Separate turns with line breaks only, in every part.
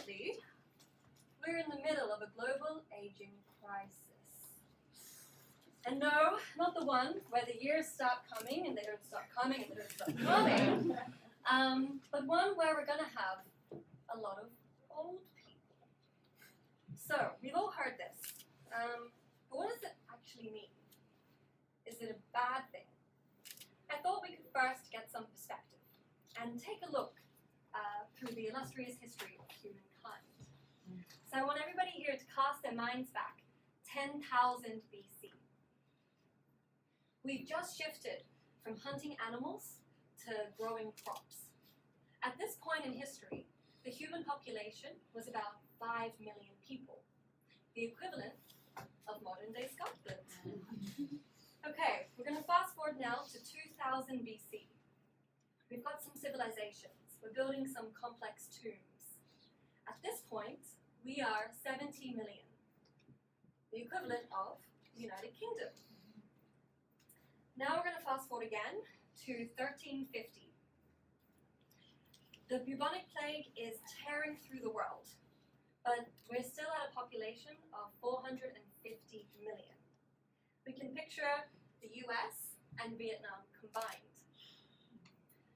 Unfortunately, we're in the middle of a global aging crisis. And no, not the one where the years stop coming and they don't stop coming and they don't stop coming, but one where we're going to have a lot of old people. So, we've all heard this, but what does it actually mean? Is it a bad thing? I thought we could first get some perspective and take a look through the illustrious history of humankind. So I want everybody here to cast their minds back 10,000 BC. We've just shifted from hunting animals to growing crops. At this point in history, the human population was about 5 million people, the equivalent of modern-day Scotland. Okay, we're going to fast forward now to 2000 BC. We've got some civilizations. We're building some complex tombs. At this point, we are 70 million, the equivalent of the United Kingdom. Now we're going to fast forward again to 1350. The bubonic plague is tearing through the world, but we're still at a population of 450 million. We can picture the US and Vietnam combined.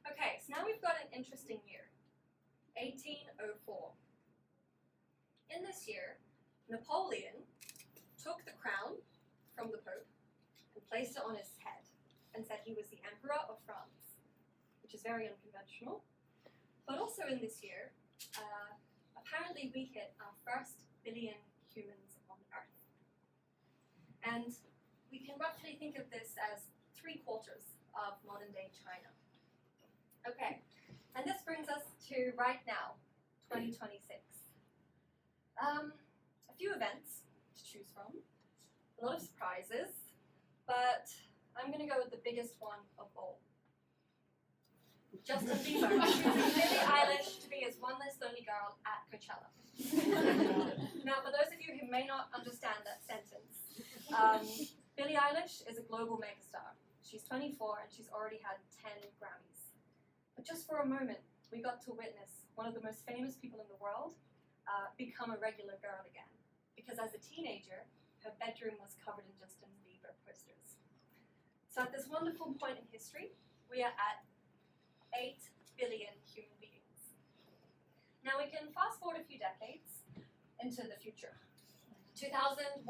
Okay, so now we've got an interesting year, 1804. In this year, Napoleon took the crown from the Pope and placed it on his head and said he was the Emperor of France, which is very unconventional. But also in this year, apparently we hit our first billion humans on Earth. And we can roughly think of this as 3/4 of modern-day China. Okay, and this brings us to right now, 2026. A few events to choose from, a lot of surprises, but I'm going to go with the biggest one of all. Justin Bieber choosing Billie Eilish to be his one less lonely girl at Coachella. Now, for those of you who may not understand that sentence, Billie Eilish is a global megastar. She's 24 and she's already had 10 Grammys. But just for a moment, we got to witness one of the most famous people in the world become a regular girl again. Because as a teenager, her bedroom was covered in Justin Bieber posters. So at this wonderful point in history, we are at 8 billion human beings. Now we can fast forward a few decades into the future. 2100,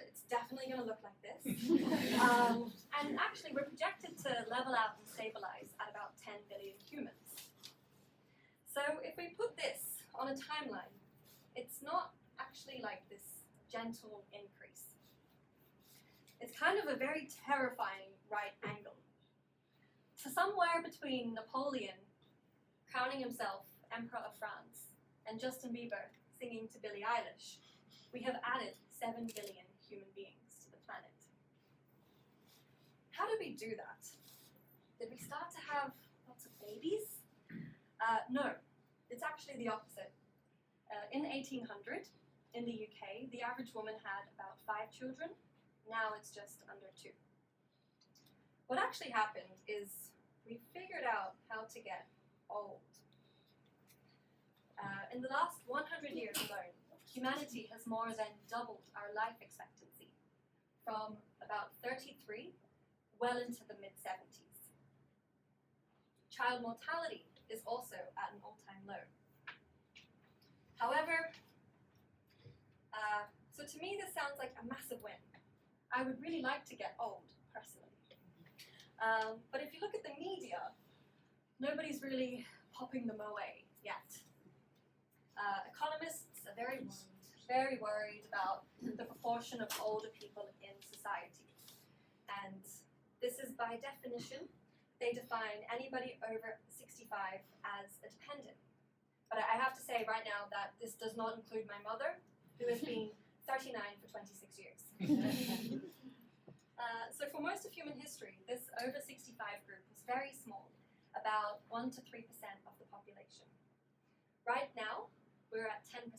it's definitely going to look like this. And actually, we're projected to level out and stabilize at about 10 billion humans. So if we put this on a timeline, it's not actually like this gentle increase. It's kind of a very terrifying right angle. To somewhere between Napoleon crowning himself Emperor of France and Justin Bieber singing to Billie Eilish, we have added 7 billion human beings to the planet. How did we do that? Did we start to have lots of babies? No, it's actually the opposite. In 1800, in the UK, the average woman had about 5 children. Now it's just under 2. What actually happened is we figured out how to get old. In the last 100 years alone, humanity has more than doubled our life expectancy from about 33 well into the mid-70s. Child mortality is also at an all-time low. However, so to me this sounds like a massive win. I would really like to get old, personally. But if you look at the media, nobody's really popping them away yet. Economists are very worried about the proportion of older people in society. And this is by definition, they define anybody over 65 as a dependent. But I have to say right now that this does not include my mother, who has been 39 for 26 years. So for most of human history, this over 65 group was very small, about 1 to 3% of the population. Right now, we're at 10%.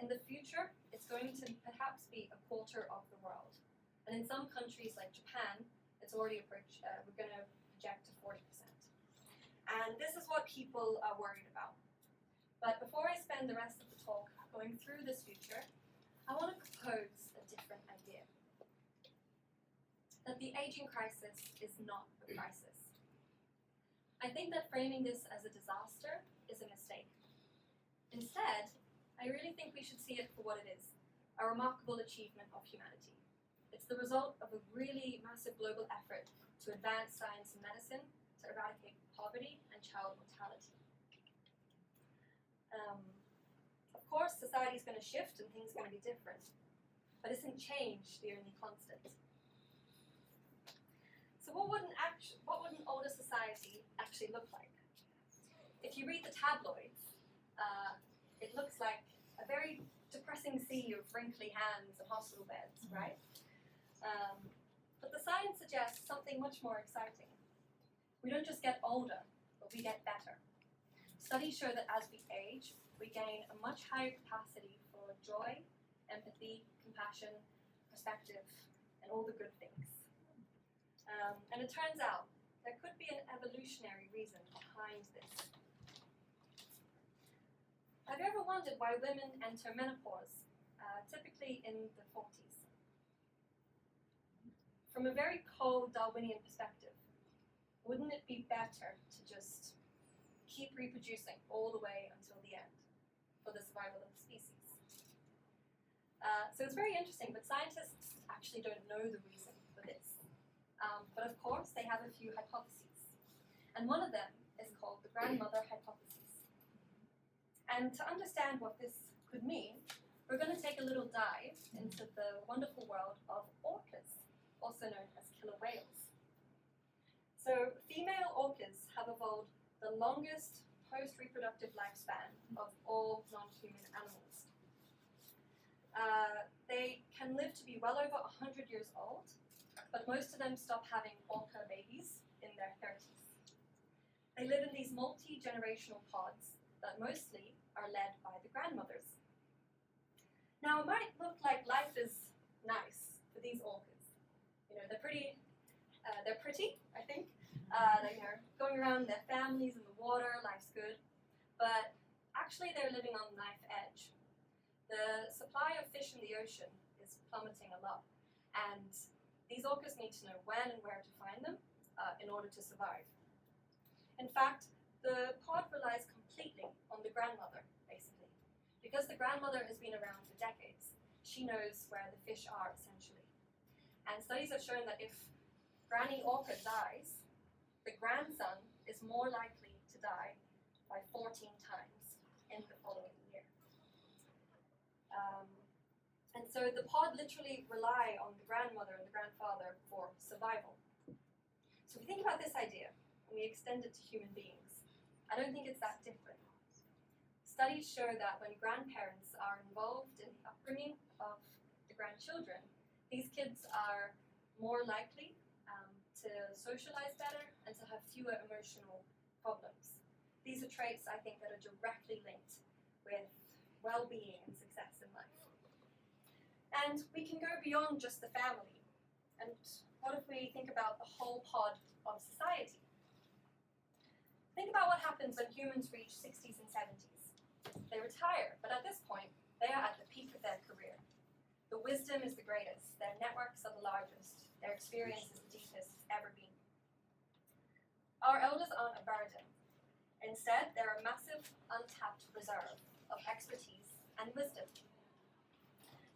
In the future, it's going to perhaps be a quarter of the world. And in some countries like Japan, it's already approached, we're going to project to 40%. And this is what people are worried about. But before I spend the rest of the talk going through this future, I want to propose a different idea. That the aging crisis is not a crisis. I think that framing this as a disaster is a mistake. Instead, I really think we should see it for what it is, a remarkable achievement of humanity. It's the result of a really massive global effort to advance science and medicine, to eradicate poverty and child mortality. Of course, society is going to shift and things are going to be different, but isn't change the only constant? So what would an older society actually look like? If you read the tabloids, it looks like a very depressing sea of wrinkly hands and hospital beds, right? But the science suggests something much more exciting. We don't just get older, but we get better. Studies show that as we age, we gain a much higher capacity for joy, empathy, compassion, perspective, and all the good things. And it turns out there could be an evolutionary reason behind this. Have you ever wondered why women enter menopause, typically in the 40s? From a very cold Darwinian perspective, wouldn't it be better to just keep reproducing all the way until the end for the survival of the species? So it's very interesting, but scientists actually don't know the reason for this. But of course, they have a few hypotheses. And one of them is called the grandmother hypothesis. And to understand what this could mean, we're going to take a little dive into the wonderful world of orcas, also known as killer whales. So female orcas have evolved the longest post-reproductive lifespan of all non-human animals. They can live to be well over 100 years old, but most of them stop having orca babies in their 30s. They live in these multi-generational pods that mostly are led by the grandmothers. Now, it might look like life is nice for these orcas. You know, they're pretty, I think. They're going around their families in the water, life's good. But actually, they're living on the knife edge. The supply of fish in the ocean is plummeting a lot, and these orcas need to know when and where to find them in order to survive. In fact, the pod relies completely on the grandmother, basically. Because the grandmother has been around for decades, she knows where the fish are, essentially. And studies have shown that if Granny Orca dies, the grandson is more likely to die by 14 times in the following year. And so the pod literally rely on the grandmother and the grandfather for survival. So if we think about this idea, and we extend it to human beings, I don't think it's that different. Studies show that when grandparents are involved in the upbringing of the grandchildren, these kids are more likely to socialize better and to have fewer emotional problems. These are traits, I think, that are directly linked with well-being and success in life. And we can go beyond just the family. And what if we think about the whole pod of society? Think about what happens when humans reach 60s and 70s. They retire, but at this point, they are at the peak of their career. The wisdom is the greatest, their networks are the largest, their experience is the deepest it's ever been. Our elders aren't a burden. Instead, they're a massive, untapped reserve of expertise and wisdom.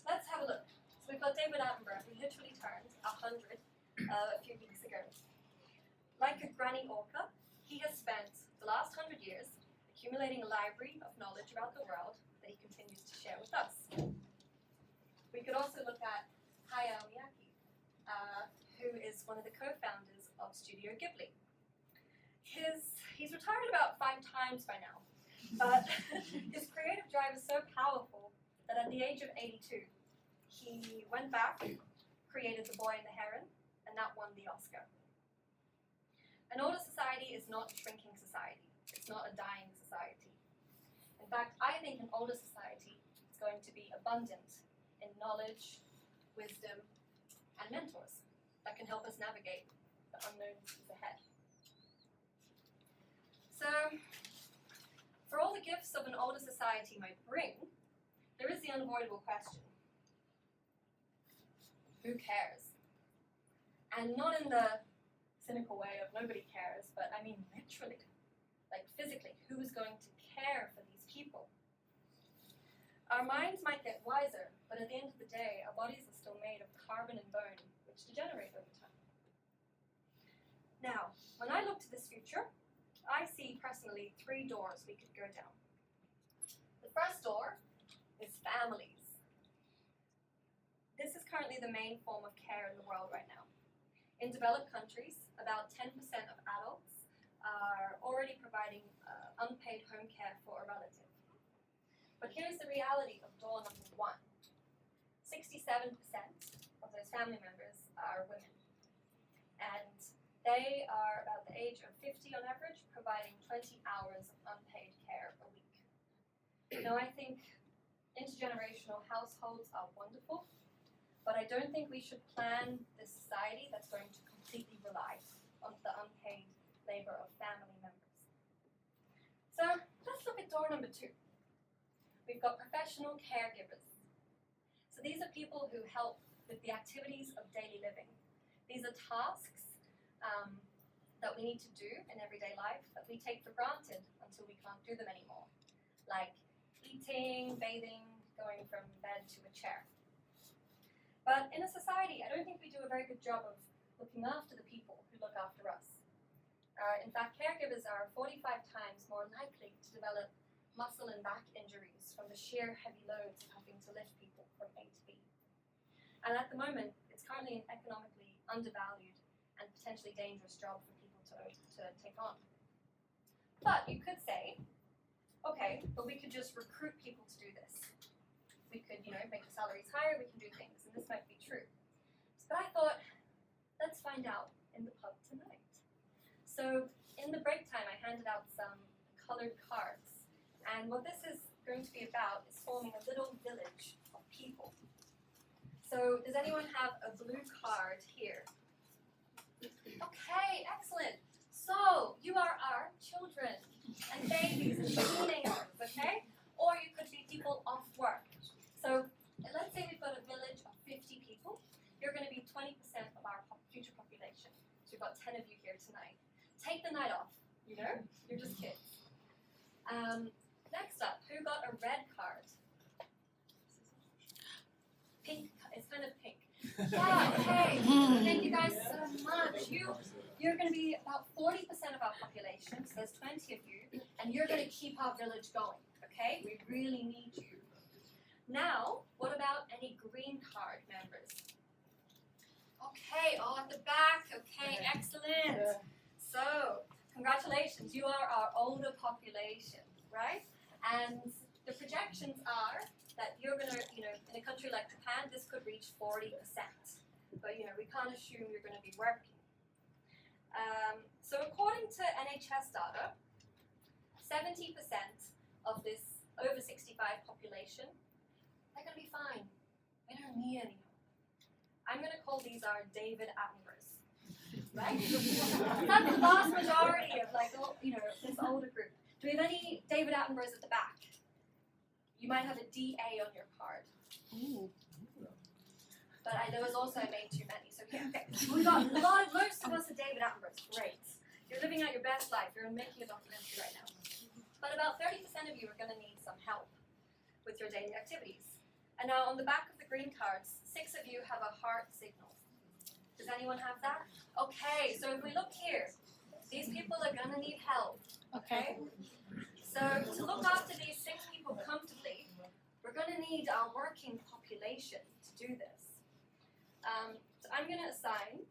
Let's have a look. So we've got David Attenborough, who literally turned 100 a few weeks ago. Like a granny orca, he has spent the last 100 years accumulating a library of knowledge about the world that he continues to share with us. We could also look at Hayao Miyake, who is one of the co-founders of Studio Ghibli. He's retired about 5 times by now, but his creative drive is so powerful that at the age of 82, he went back, created The Boy and the Heron, and that won the Oscar. An older society is not a shrinking society. It's not a dying society. In fact, I think an older society is going to be abundant in knowledge, wisdom, and mentors that can help us navigate the unknowns ahead. So, for all the gifts of an older society might bring, there is the unavoidable question. Who cares? And not in the cynical way of nobody cares, but I mean literally, like physically, who is going to care for these people? Our minds might get wiser, but at the end of the day, our bodies are still made of carbon and bone, which degenerate over time. Now, when I look to this future, I see personally 3 doors we could go down. The first door is families. This is currently the main form of care in the world right now. In developed countries, about 10% of adults are already providing unpaid home care for a relative. But here's the reality of door number 1. 67% of those family members are women. And they are about the age of 50 on average, providing 20 hours of unpaid care a week. Now, I think intergenerational households are wonderful, but I don't think we should plan this society that's going to completely rely on the unpaid labor of family members. So let's look at door number 2. We've got professional caregivers. So these are people who help with the activities of daily living. These are tasks that we need to do in everyday life that we take for granted until we can't do them anymore, like eating, bathing, going from bed to a chair. But in a society, I don't think we do a very good job of looking after the people who look after us. In fact, caregivers are 45 times more likely to develop muscle and back injuries from the sheer heavy loads of having to lift people from A to B. And at the moment, it's currently an economically undervalued and potentially dangerous job for people to take on. But you could say, okay, but we could just recruit people to do this. We could, make the salaries higher, we can do things, and this might be true. But I thought, let's find out in the pub tonight. So in the break time, I handed out some colored cards. And what this is going to be about is forming a little village of people. So does anyone have a blue card here? Okay, excellent. So you are our children and babies and teenagers, okay? Or you could be people off work. So let's say we've got a village of 50 people. You're going to be 20% of our future population. So we've got 10 of you here tonight. Take the night off, you're just kids. Next up, who got a red card? Pink, it's kind of pink. Yeah, okay. Thank you guys so much. You're going to be about 40% of our population, so there's 20 of you, and you're going to keep our village going, okay? We really need you. Now, what about any green card members? Okay, all at the back. Okay, excellent. So, congratulations, you are our older population, right? And the projections are that you're going to, in a country like Japan, this could reach 40%. But, we can't assume you're going to be working. So according to NHS data, 70% of this over 65 population, they're going to be fine. They don't need any help. I'm going to call these our David Attenboroughs, right? That's the vast majority of this older group. Do we have any David Attenboroughs at the back? You might have a DA on your card. Ooh. But there was also I made too many. So okay. We got most of us are David Attenboroughs. Great. You're living out your best life. You're making a documentary right now. But about 30% of you are going to need some help with your daily activities. And now on the back of the green cards, 6 of you have a heart signal. Does anyone have that? Okay, so if we look here, these people are going to need help. Okay? So to look after these 6 people comfortably, we're going to need our working population to do this. So I'm going to assign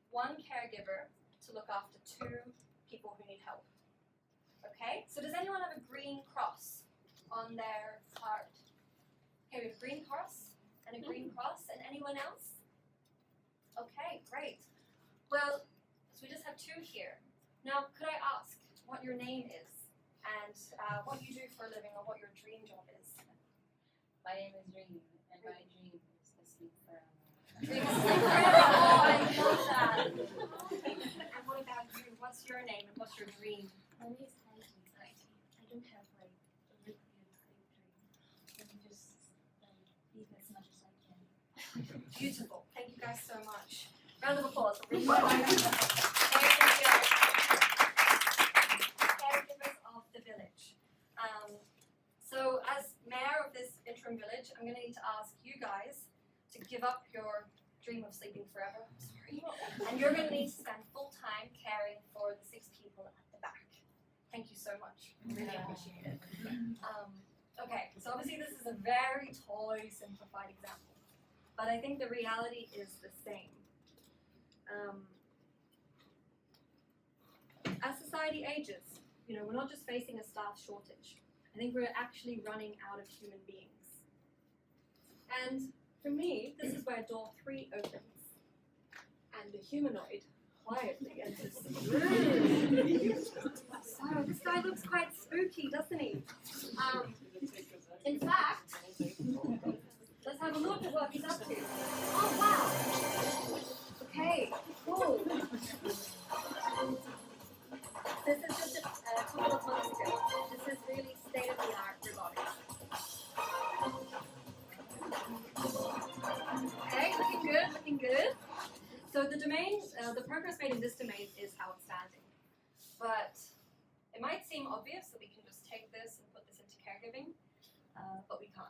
1 caregiver to look after 2 people who need help. Okay? So does anyone have a green cross on their card? Okay, we have a green cross and a green cross. And anyone else? Okay, great. Well, so we just have 2 here. Now, could I ask what your name is and what you do for a living or what your dream job is?
My name is Dream, and my dream is to sleep forever.
Dream is to sleep forever. Oh, I love that. And what about you? What's your name and what's your dream?
My name is Heidi. I don't have a just eat as much as I can.
Beautiful. Thank you guys so much. Round of applause. Caregivers of the village. So as mayor of this interim village, I'm going to need to ask you guys to give up your dream of sleeping forever. I'm sorry. And you're going to need to spend full time caring for the 6 people at the back. Thank you so much. Really appreciate it. Okay, so obviously this is a very toy simplified example, but I think the reality is the same. As society ages, we're not just facing a staff shortage. I think we're actually running out of human beings. And for me, this is where door 3 opens, and the humanoid quietly enters the room. So this guy looks quite spooky, doesn't he? In fact, let's have a look at what he's up to. Oh wow! Okay, cool. This is just a couple of months ago. This is really state-of-the-art robotics. Okay, looking good, looking good. So the domain, the progress made in this domain is outstanding. But it might seem obvious that we can just take this and put this into caregiving, but we can't.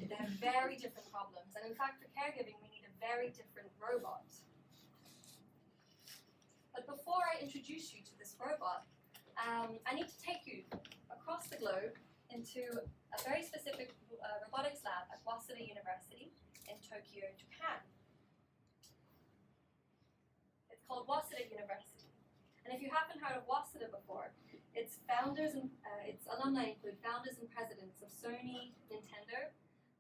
They have very different problems. And in fact, for caregiving, we need a very different robot. But before I introduce you to this robot, I need to take you across the globe into a very specific robotics lab at Waseda University in Tokyo, Japan. It's called Waseda University. And if you haven't heard of Waseda before, its founders and its alumni include founders and presidents of Sony, Nintendo,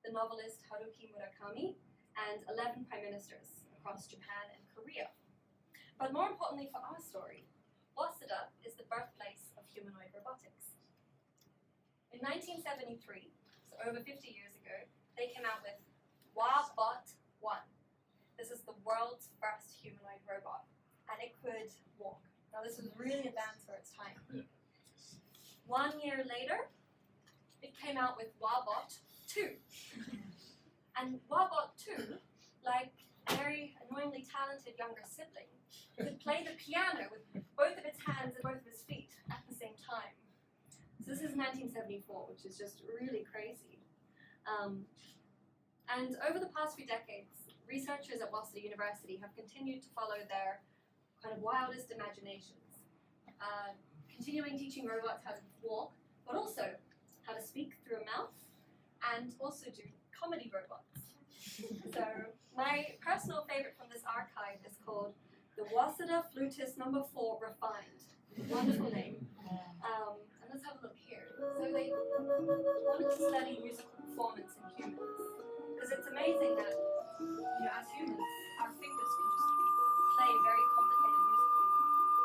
the novelist Haruki Murakami, and 11 prime ministers across Japan and Korea. But more importantly for our story, Waseda is the birthplace of humanoid robotics. In 1973, so over 50 years ago, they came out with Wabot 1. This is the world's first humanoid robot, and it could walk. Now this was really advanced for its time. 1 year later, it came out with Wabot 2. And Wabot 2, like a very annoyingly talented younger sibling, could play the piano with both of its hands and both of its feet at the same time. So this is 1974, which is just really crazy. And over the past few decades, researchers at Waseda University have continued to follow their kind of wildest imaginations, continuing teaching robots how to walk, but also how to speak through a mouth, and also do comedy robots. So my personal favorite from this archive is called the Waseda Flutist No. 4 Refined. Wonderful name. And let's have a look here. So they wanted to study musical performance in humans, because it's amazing that, as humans, our fingers can just play very complicated musical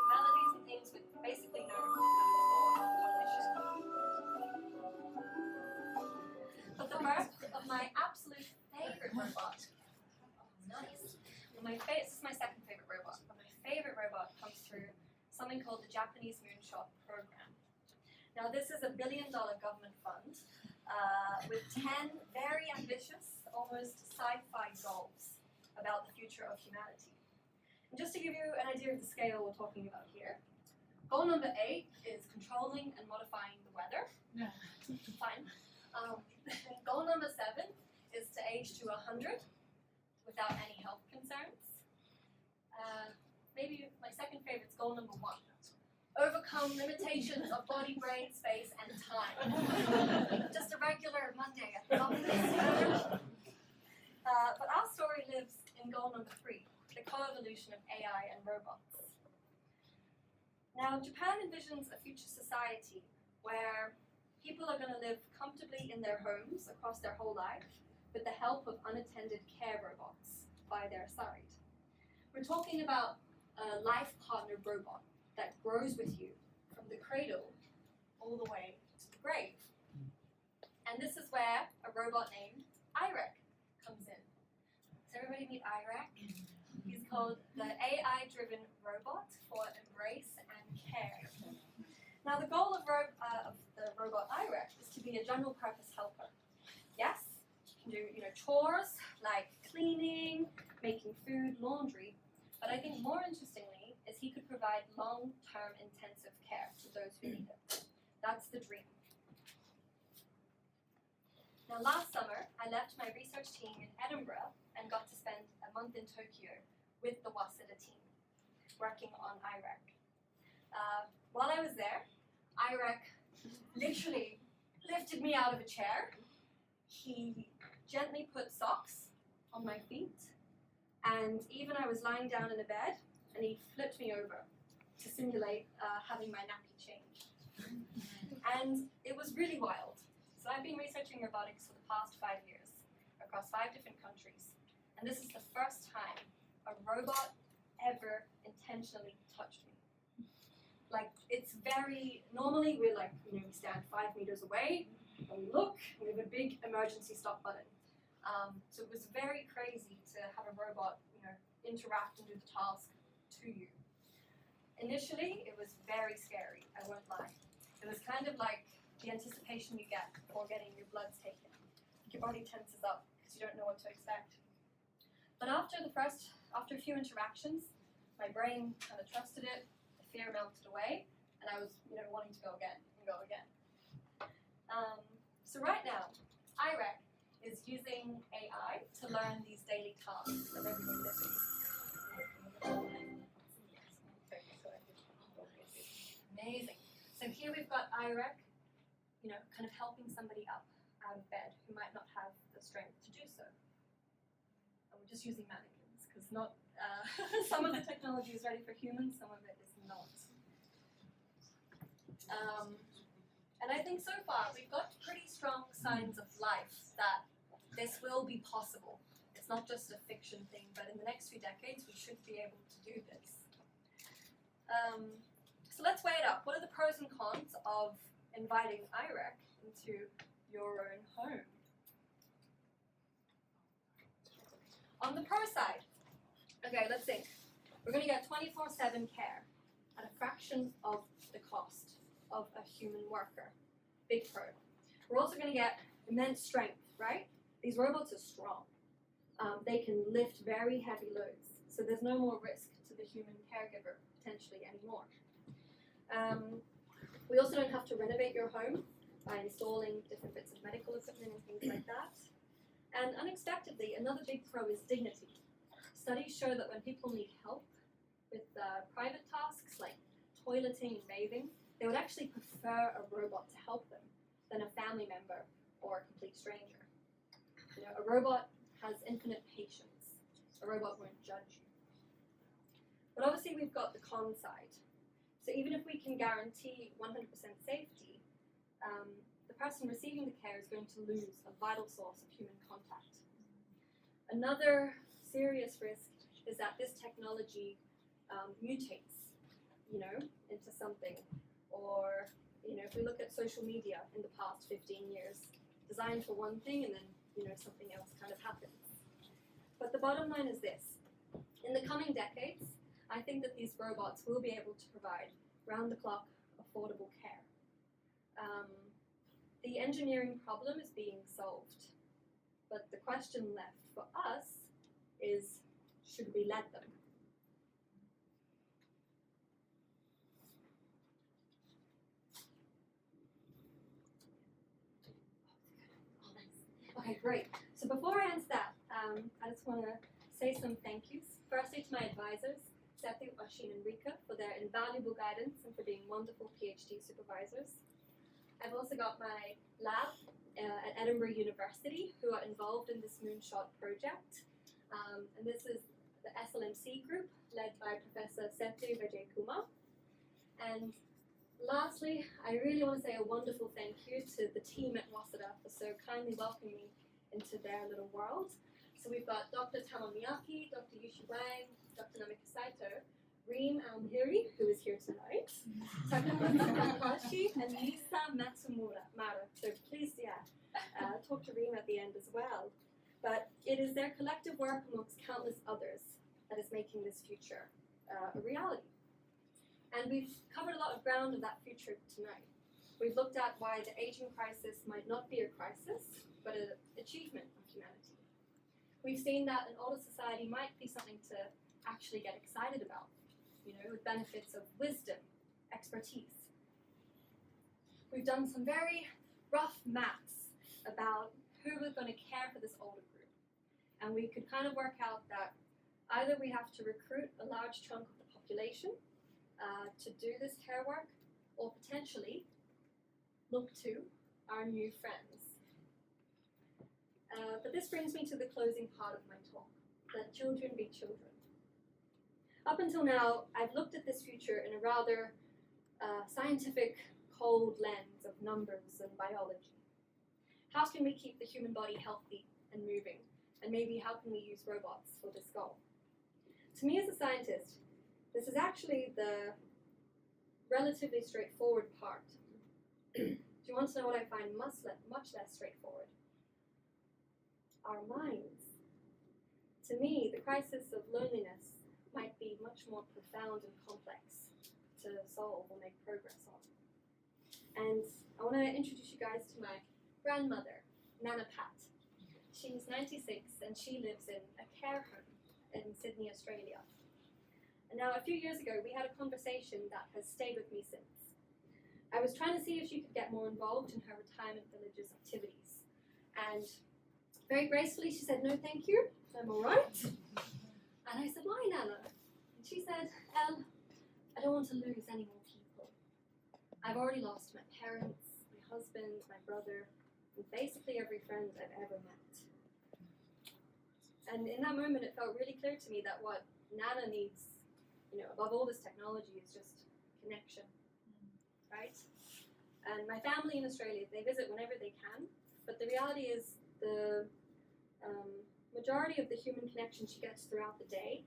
melodies and things with basically no thought or cognition. But the birth of my absolute favorite robot, nice. This is my second favorite robot, but my favorite robot comes through something called the Japanese Moonshot Program. Now this is $1 billion government fund with 10 very ambitious, almost sci-fi goals about the future of humanity. And just to give you an idea of the scale we're talking about here, goal number 8 is controlling and modifying the weather. Fine. Goal number 7 is to age to 100 without any health concerns. Maybe my second favorite is goal number 1. Overcome limitations of body, brain, space, and time. Just a regular Monday at the office. But our story lives in goal number 3, the co-evolution of AI and robots. Now, Japan envisions a future society where people are going to live comfortably in their homes across their whole life with the help of unattended care robots by their side. We're talking about a life partner robot that grows with you from the cradle all the way to the grave. And this is where a robot named Irek comes in. Does everybody meet Irek? He's called the AI-driven robot for embrace and care. Now the goal of the robot Irek is to be a general purpose helper. Yes, he can do chores like cleaning, making food, laundry. But I think more interestingly is he could provide long-term intensive care to those who need it. That's the dream. Now last summer, I left my research team in Edinburgh and got to spend a month in Tokyo with the Waseda team, working on IREC. While I was there, IREC literally lifted me out of a chair. He gently put socks on my feet, and even I was lying down in a bed, and he flipped me over to simulate having my nappy changed. And it was really wild. So I've been researching robotics for the past 5 years, across 5 different countries, and this is the first time a robot ever intentionally touched me. Like, it's normally we're like, we stand 5 meters away, and we look, and we have a big emergency stop button. So it was very crazy to have a robot, interact and do the task to you. Initially, it was very scary, I won't lie. It was kind of like the anticipation you get before getting your bloods taken. Your body tenses up because you don't know what to expect. But after a few interactions, my brain kind of trusted it, the fear melted away, and I was, wanting to go again and go again. So right now, IREC is using AI to learn these daily tasks of everyday living. Amazing. So here we've got IREC, kind of helping somebody up out of bed who might not have the strength to do so. And we're just using mannequins because not some of the technology is ready for humans, some of it is not. And I think so far we've got pretty strong signs of life that this will be possible. It's not just a fiction thing, but in the next few decades we should be able to do this. So let's weigh it up. What are the pros and cons of inviting IREC into your own home? On the pro side, okay, let's think. We're going to get 24/7 care at a fraction of the cost of a human worker. Big pro. We're also going to get immense strength, right? These robots are strong. They can lift very heavy loads, so there's no more risk to the human caregiver potentially anymore. We also don't have to renovate your home by installing different bits of medical equipment and things like that. And unexpectedly, another big pro is dignity. Studies show that when people need help with private tasks like toileting and bathing, they would actually prefer a robot to help them than a family member or a complete stranger. A robot has infinite patience. A robot won't judge you. But obviously we've got the con side. So even if we can guarantee 100% safety, the person receiving the care is going to lose a vital source of human contact. Another serious risk is that this technology mutates, into something. Or, if we look at social media in the past 15 years, designed for one thing and then, something else kind of happens. But the bottom line is this. In the coming decades, I think that these robots will be able to provide round-the-clock, affordable care. The engineering problem is being solved, but the question left for us is, should we let them? Okay, great. So before I answer that, I just want to say some thank yous. Firstly to my advisors, Sethu, Oshin, and Rika, for their invaluable guidance and for being wonderful PhD supervisors. I've also got my lab at Edinburgh University who are involved in this moonshot project. And this is the SLMC group led by Professor Sethu Vijaykumar. And lastly, I really want to say a wonderful thank you to the team at Waseda for so kindly welcoming me into their little world. So we've got Dr. Tamamiyaki, Dr. Yushi Wang, Dr. Namika Saito, Reem Almhiri, who is here tonight, Takamatsu Takahashi, and Lisa Matsumura. So please, talk to Reem at the end as well. But it is their collective work amongst countless others that is making this future a reality. And we've covered a lot of ground of that future tonight. We've looked at why the aging crisis might not be a crisis, but an achievement of humanity. We've seen that an older society might be something to actually get excited about, with benefits of wisdom, expertise. We've done some very rough maths about who was going to care for this older group. And we could kind of work out that either we have to recruit a large chunk of the population to do this care work, or potentially look to our new friends. But this brings me to the closing part of my talk, let children be children. Up until now, I've looked at this future in a rather scientific, cold lens of numbers and biology. How can we keep the human body healthy and moving? And maybe how can we use robots for this goal? To me as a scientist, this is actually the relatively straightforward part. Do you want to know what I find much less straightforward? Our minds. To me, the crisis of loneliness might be much more profound and complex to solve or make progress on. And I want to introduce you guys to my grandmother, Nana Pat. She's 96 and she lives in a care home in Sydney, Australia. And now a few years ago we had a conversation that has stayed with me since. I was trying to see if she could get more involved in her retirement village's activities. And very gracefully she said, "No thank you, I'm alright." And I said, "Why, Nana?" And she said, "Elle, I don't want to lose any more people. I've already lost my parents, my husband, my brother, and basically every friend I've ever met." And in that moment it felt really clear to me that what Nana needs, above all this technology, is just connection, right? And my family in Australia, they visit whenever they can, but the reality is the majority of the human connection she gets throughout the day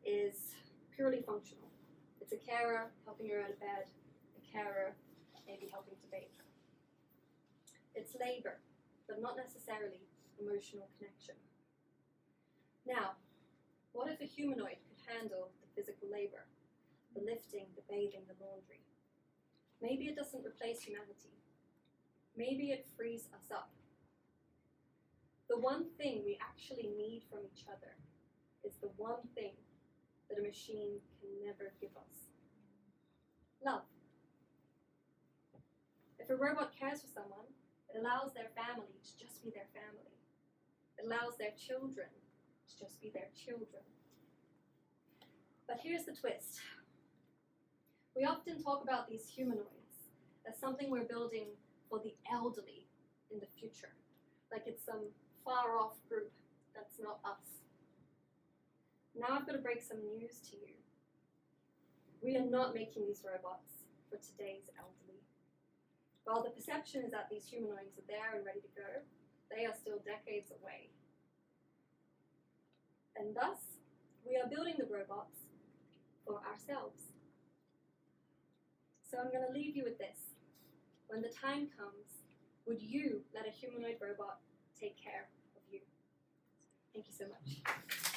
is purely functional. It's a carer helping her out of bed, a carer maybe helping to bathe her. It's labor, but not necessarily emotional connection. Now, what if a humanoid could handle the physical labor, the lifting, the bathing, the laundry? Maybe it doesn't replace humanity. Maybe it frees us up. The one thing we actually need from each other is the one thing that a machine can never give us. Love. If a robot cares for someone, it allows their family to just be their family. It allows their children to just be their children. But here's the twist. We often talk about these humanoids as something we're building for the elderly in the future, like it's some far-off group that's not us. Now I've got to break some news to you. We are not making these robots for today's elderly. While the perception is that these humanoids are there and ready to go, they are still decades away. And thus, we are building the robots for ourselves. So I'm going to leave you with this. When the time comes, would you let a humanoid robot take care of you? Thank you so much.